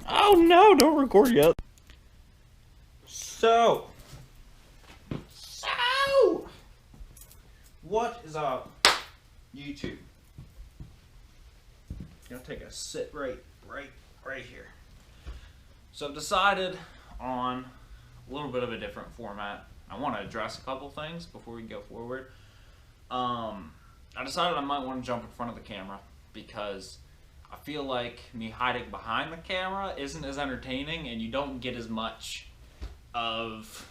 Oh no, don't record yet. So, what is up, YouTube? Gonna take a sit right here. So I've decided on a little bit of a different format. I want to address a couple things before we go forward. I decided I might want to jump in front of the camera because I feel like me hiding behind the camera isn't as entertaining, and you don't get as much of,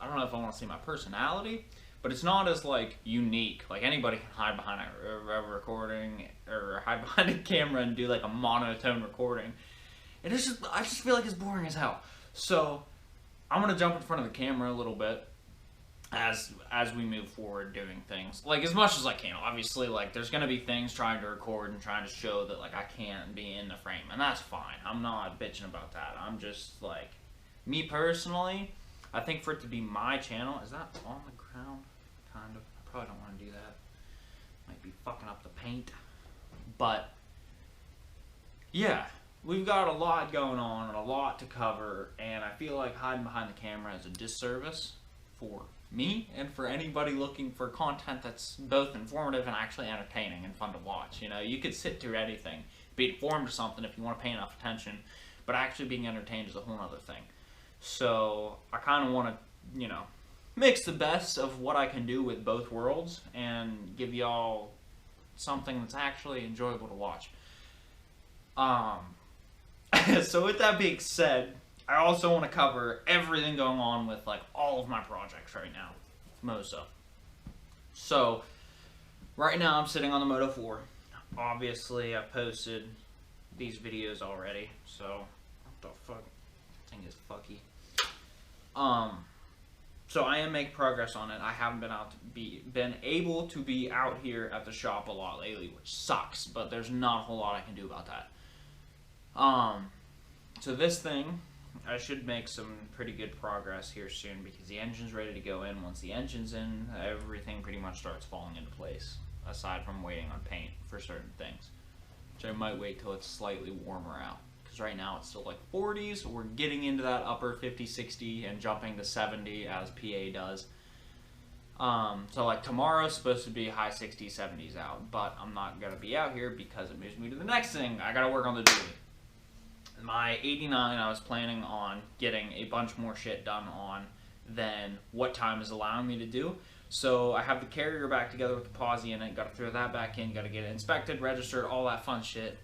I don't know if I want to say my personality, but it's not as like unique. Like anybody can hide behind a recording or hide behind a camera and do like a monotone recording. And it's just, I just feel like it's boring as hell. So I'm gonna jump in front of the camera a little bit as we move forward doing things, like as much as I can. Obviously, like there's gonna be things trying to record and trying to show that like I can't be in the frame, and that's fine. I'm not bitching about that. I'm just like, me personally, I think for it to be my channel, is that on the ground? Kind of. I probably don't want to do that. Might be fucking up the paint. But yeah, we've got a lot going on and a lot to cover, and I feel like hiding behind the camera is a disservice for me and for anybody looking for content that's both informative and actually entertaining and fun to watch. You know, you could sit through anything, be informed of something if you want to pay enough attention, but actually being entertained is a whole other thing. So I kind of want to, you know, mix the best of what I can do with both worlds and give y'all something that's actually enjoyable to watch. So with that being said, I also want to cover everything going on with like all of my projects right now, most of. So right now I'm sitting on the Moto 4. Obviously I posted these videos already, so what the fuck? Thing is fucky. So I am making progress on it. I haven't been able to be out here at the shop a lot lately, which sucks, but there's not a whole lot I can do about that. So this thing, I should make some pretty good progress here soon because the engine's ready to go in. Once the engine's in, everything pretty much starts falling into place, aside from waiting on paint for certain things, which I might wait till it's slightly warmer out. Right now it's still like 40s. We're getting into that upper 50, 60 and jumping to 70 as PA does. So like tomorrow's supposed to be high 60s, 70s out, but I'm not gonna be out here because it moves me to the next thing. I gotta work on the dually. My 89 I was planning on getting a bunch more shit done on than what time is allowing me to do. So I have the carrier back together with the posi in it, gotta throw that back in, gotta get it inspected, registered, all that fun shit,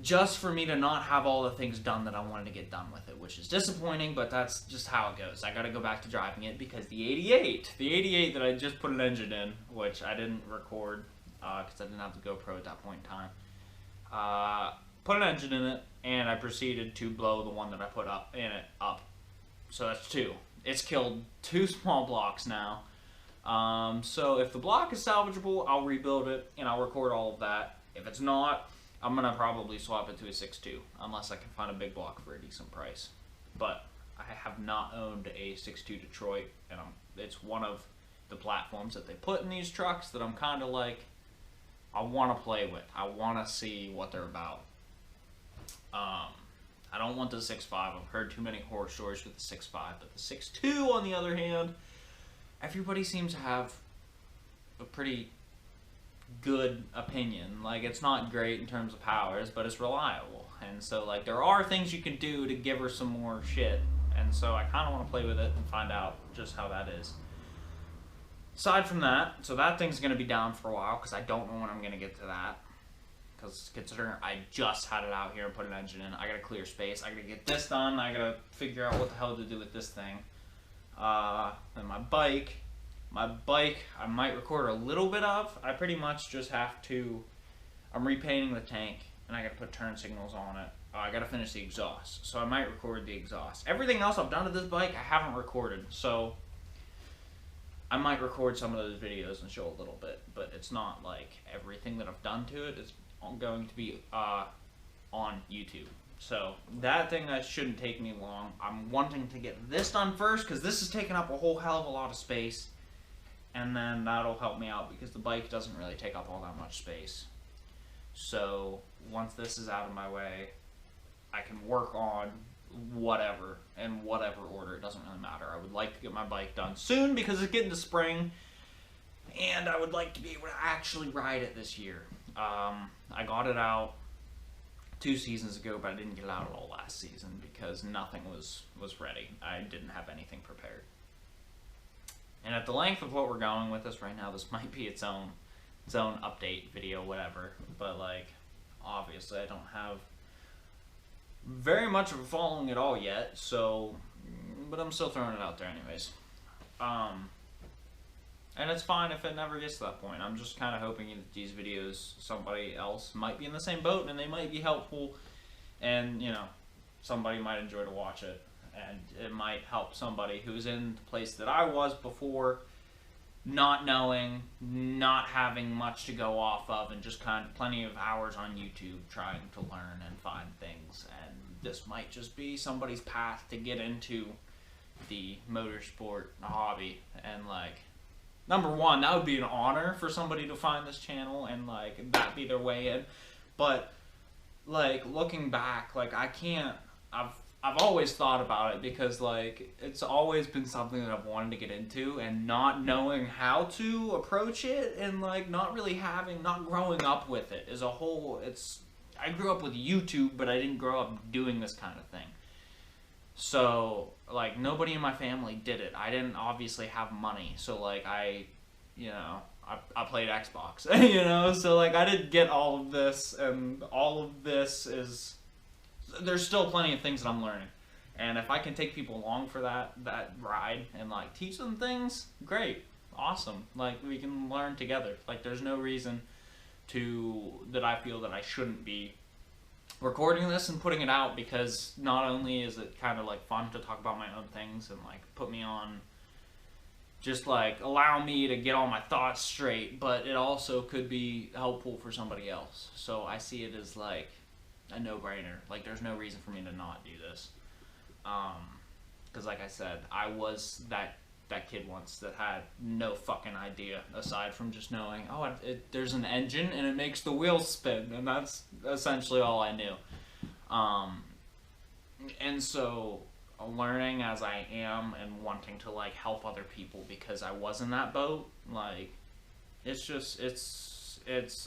just for me to not have all the things done that I wanted to get done with it, which is disappointing, but that's just how it goes. I gotta go back to driving it because the 88 that I just put an engine in, which I didn't record because I didn't have the GoPro at that point in time, put an engine in it, and I proceeded to blow the one that I put up. So that's two. It's killed 2 small blocks now. So if the block is salvageable, I'll rebuild it, and I'll record all of that. If it's not, I'm going to probably swap it to a 6.2, unless I can find a big block for a decent price. But I have not owned a 6.2 Detroit, and it's one of the platforms that they put in these trucks that I'm kind of like, I want to play with. I want to see what they're about. I don't want the 6.5. I've heard too many horror stories with the 6.5, but the 6.2, on the other hand, everybody seems to have a pretty good opinion. Like, it's not great in terms of powers, but it's reliable, and so like there are things you can do to give her some more shit, and so I kind of want to play with it and find out just how that is. Aside from that, so that thing's going to be down for a while because I don't know when I'm going to get to that, because considering I just had it out here and put an engine in, I gotta clear space, I gotta get this done, I gotta figure out what the hell to do with this thing. And my bike, I might record a little bit of. I pretty much just have to, I'm repainting the tank, and I gotta put turn signals on it. I gotta finish the exhaust, so I might record the exhaust. Everything else I've done to this bike, I haven't recorded, so I might record some of those videos and show a little bit, but it's not like everything that I've done to it is going to be on YouTube. So that thing, that shouldn't take me long. I'm wanting to get this done first because this is taking up a whole hell of a lot of space, and then that'll help me out because the bike doesn't really take up all that much space. So once this is out of my way, I can work on whatever in whatever order. It doesn't really matter. I would like to get my bike done soon because it's getting to spring, and I would like to be able to actually ride it this year. I got it out 2 seasons ago, but I didn't get it out at all last season because nothing was ready. I didn't have anything prepared. And at the length of what we're going with this right now, this might be its own update video, whatever. But like, obviously, I don't have very much of a following at all yet. So, but I'm still throwing it out there anyways. And it's fine if it never gets to that point. I'm just kind of hoping that these videos, somebody else might be in the same boat and they might be helpful, and you know, somebody might enjoy to watch it, and it might help somebody who's in the place that I was before, not knowing, not having much to go off of, and just kind of plenty of hours on YouTube trying to learn and find things. And this might just be somebody's path to get into the motorsport hobby. And like, number one, that would be an honor for somebody to find this channel and like that be their way in. But like, looking back, like I've always thought about it because like it's always been something that I've wanted to get into, and not knowing how to approach it, and like not growing up with it as a whole. I grew up with YouTube, but I didn't grow up doing this kind of thing. So like, nobody in my family did it. I didn't obviously have money, so like I played Xbox, you know, so like I didn't get all of this, and all of this is, there's still plenty of things that I'm learning. And if I can take people along for that ride and like teach them things, great, awesome. Like, we can learn together. Like, there's no reason that I feel that I shouldn't be recording this and putting it out, because not only is it kind of like fun to talk about my own things and like put me on, just like allow me to get all my thoughts straight, but it also could be helpful for somebody else. So I see it as like a no-brainer. Like, there's no reason for me to not do this. Because like I said, I was that kid once that had no fucking idea, aside from just knowing, oh, there's an engine and it makes the wheels spin, and that's essentially all I knew. And so learning as I am and wanting to like help other people because I was in that boat, like, it's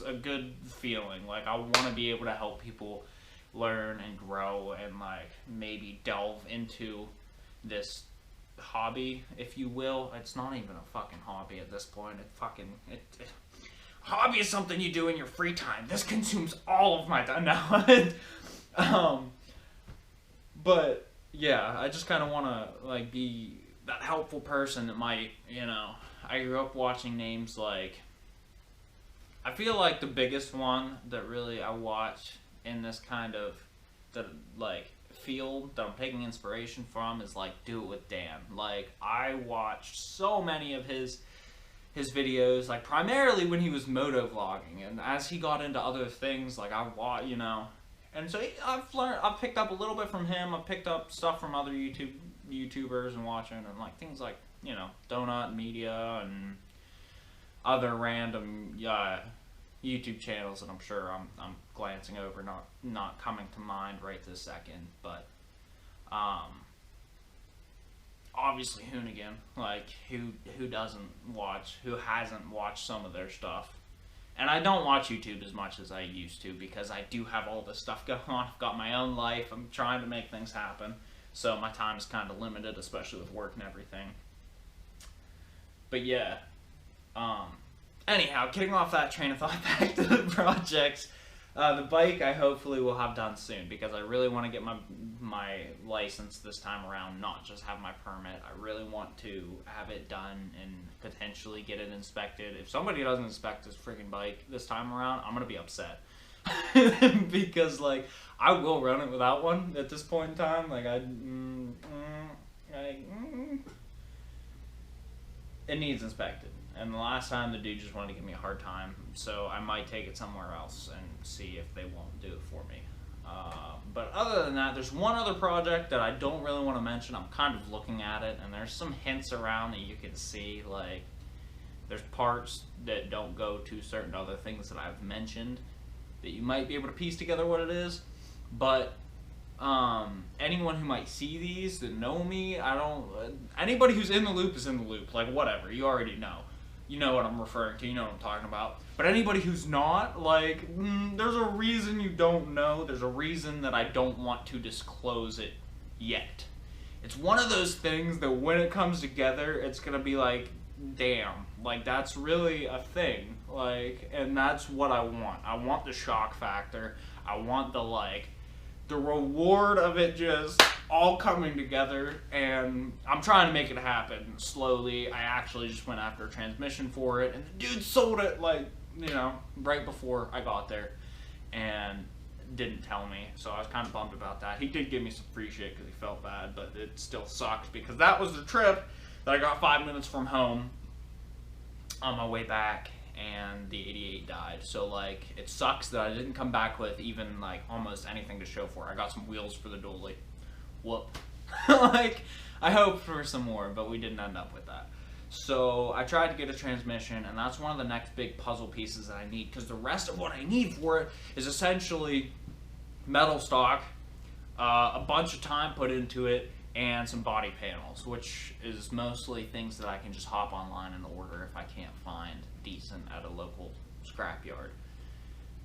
a good feeling. Like, I want to be able to help people learn and grow and like maybe delve into this hobby, if you will. It's not even a fucking hobby at this point. Hobby is something you do in your free time. This consumes all of my time now. But yeah, I just kind of want to like be that helpful person that might, you know, I grew up watching names like, I feel like the biggest one that really I watch in this kind of like field that I'm taking inspiration from is like Do It With Dan. Like, I watched so many of his videos, like primarily when he was moto vlogging, and as he got into other things, like I watched, you know, and so I've picked up a little bit from him. I've picked up stuff from other YouTubers and watching, and like things like, you know, Donut Media and other random YouTube channels that I'm sure I'm glancing over, not coming to mind right this second. But obviously Hoonigan, like who hasn't watched some of their stuff. And I don't watch YouTube as much as I used to because I do have all this stuff going on. I've got my own life. I'm trying to make things happen, so my time is kind of limited, especially with work and everything. But yeah, anyhow, getting off that train of thought, back to the projects. The bike I hopefully will have done soon, because I really want to get my license this time around, not just have my permit. I really want to have it done and potentially get it inspected. If somebody doesn't inspect this freaking bike this time around, I'm going to be upset. Because, like, I will run it without one at this point in time. Like, it needs inspected. And the last time, the dude just wanted to give me a hard time, so I might take it somewhere else and see if they won't do it for me. But other than that, there's one other project that I don't really want to mention. I'm kind of looking at it, and there's some hints around that you can see. Like, there's parts that don't go to certain other things that I've mentioned that you might be able to piece together what it is. But anyone who might see these that know me, anybody who's in the loop is in the loop. Like, whatever, you already know. You know what I'm referring to, you know what I'm talking about. But anybody who's not, like, there's a reason you don't know. There's a reason that I don't want to disclose it yet. It's one of those things that when it comes together, it's gonna be like, damn, like, that's really a thing. Like, and that's what I want. I want the shock factor. I want the reward of it just all coming together, and I'm trying to make it happen slowly. I actually just went after a transmission for it, and the dude sold it, like, you know, right before I got there, and didn't tell me, so I was kind of bummed about that. He did give me some free shit because he felt bad, but it still sucked because that was the trip that I got 5 minutes from home on my way back, and the 88 died. So, like, it sucks that I didn't come back with even, like, almost anything to show for it. I got some wheels for the dually. Whoop. Like, I hoped for some more, but we didn't end up with that. So, I tried to get a transmission, and that's one of the next big puzzle pieces that I need, because the rest of what I need for it is essentially metal stock, a bunch of time put into it, and some body panels, which is mostly things that I can just hop online and order if I can't find decent at a local scrapyard.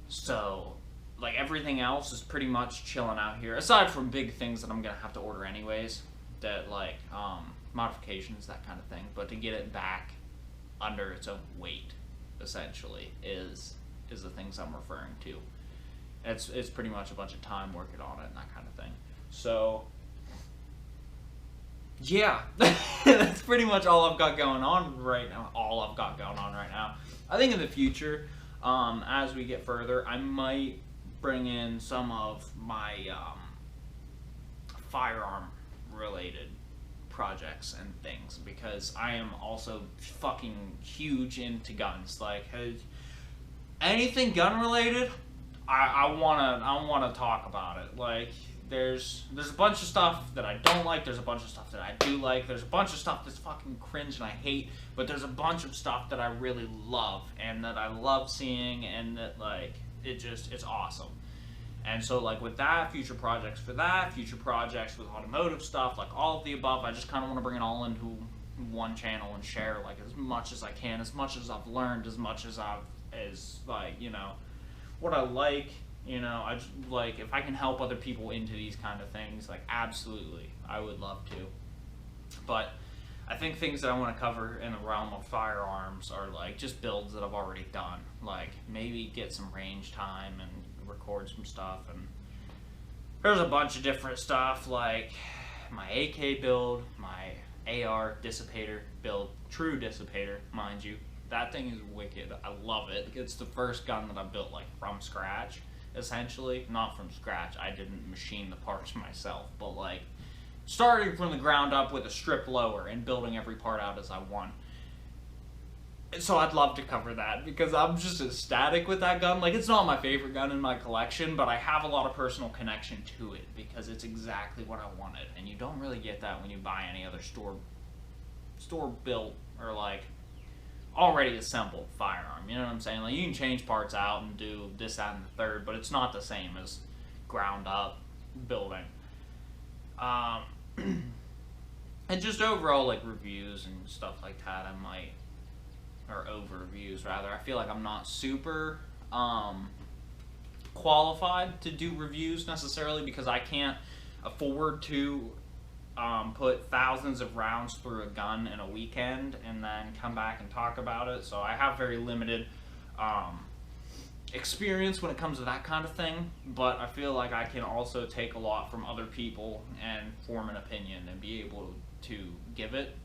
So, like, everything else is pretty much chilling out here, aside from big things that I'm gonna have to order anyways, that, like, modifications, that kind of thing. But to get it back under its own weight, essentially, is the things I'm referring to. It's pretty much a bunch of time working on it and that kind of thing. So, yeah, that's pretty much all I've got going on right now. I think in the future, as we get further, I might bring in some of my firearm-related projects and things, because I am also fucking huge into guns. Like, anything gun-related, I wanna talk about it. Like, there's a bunch of stuff that I don't like, there's a bunch of stuff that I do like, there's a bunch of stuff that's fucking cringe and I hate, but there's a bunch of stuff that I really love, and that I love seeing, and that, like, it's awesome. And so, like, with that, future projects with automotive stuff, like, all of the above, I just kind of want to bring it all into one channel and share, like, as much as I can, as much as I've learned, as much as like, you know, what I like. You know, I just, like, if I can help other people into these kind of things, like, absolutely, I would love to. But I think things that I want to cover in the realm of firearms are, like, just builds that I've already done. Like, maybe get some range time and record some stuff. And there's a bunch of different stuff, like my AK build, my AR dissipator build, true dissipator, mind you. That thing is wicked. I love it. It's the first gun that I built, like, from scratch. Essentially, not from scratch, I didn't machine the parts myself, but, like, starting from the ground up with a strip lower and building every part out as I want. So I'd love to cover that, because I'm just ecstatic with that gun. Like, it's not my favorite gun in my collection, but I have a lot of personal connection to it, because it's exactly what I wanted, and you don't really get that when you buy any other store-built, or, like, already assembled firearm. You know what I'm saying? Like, you can change parts out and do this, that, and the third, but it's not the same as ground up building. And just overall, like, reviews and stuff like that, I might, or overviews rather, I feel like I'm not super qualified to do reviews necessarily, because I can't afford to put thousands of rounds through a gun in a weekend and then come back and talk about it. So I have very limited experience when it comes to that kind of thing, but I feel like I can also take a lot from other people and form an opinion and be able to give it.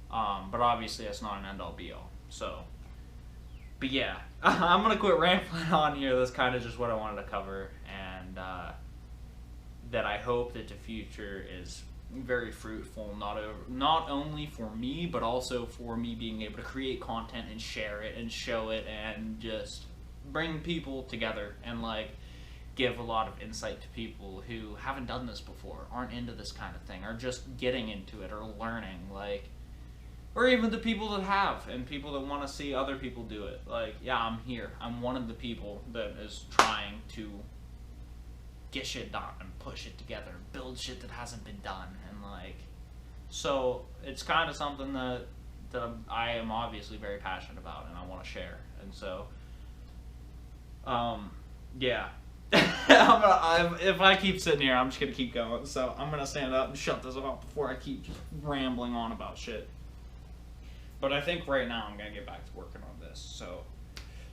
But obviously that's not an end-all be-all. So, but yeah, I'm gonna quit rambling on here. That's kind of just what I wanted to cover, and that I hope that the future is very fruitful, not only for me, but also for me being able to create content and share it and show it and just bring people together and, like, give a lot of insight to people who haven't done this before, aren't into this kind of thing, or just getting into it or learning, like, or even the people that have, and people that want to see other people do it. Like, yeah, I'm here. I'm one of the people that is trying to get shit done and put shit together, build shit that hasn't been done, and like, so it's kind of something that I am obviously very passionate about and I want to share, and so, yeah. If I keep sitting here, I'm just gonna keep going. So I'm gonna stand up and shut this off before I keep just rambling on about shit. But I think right now I'm gonna get back to working on this. So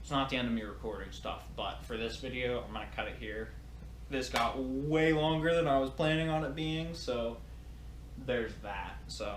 it's not the end of me recording stuff, but for this video, I'm gonna cut it here. This got way longer than I was planning on it being, so there's that. So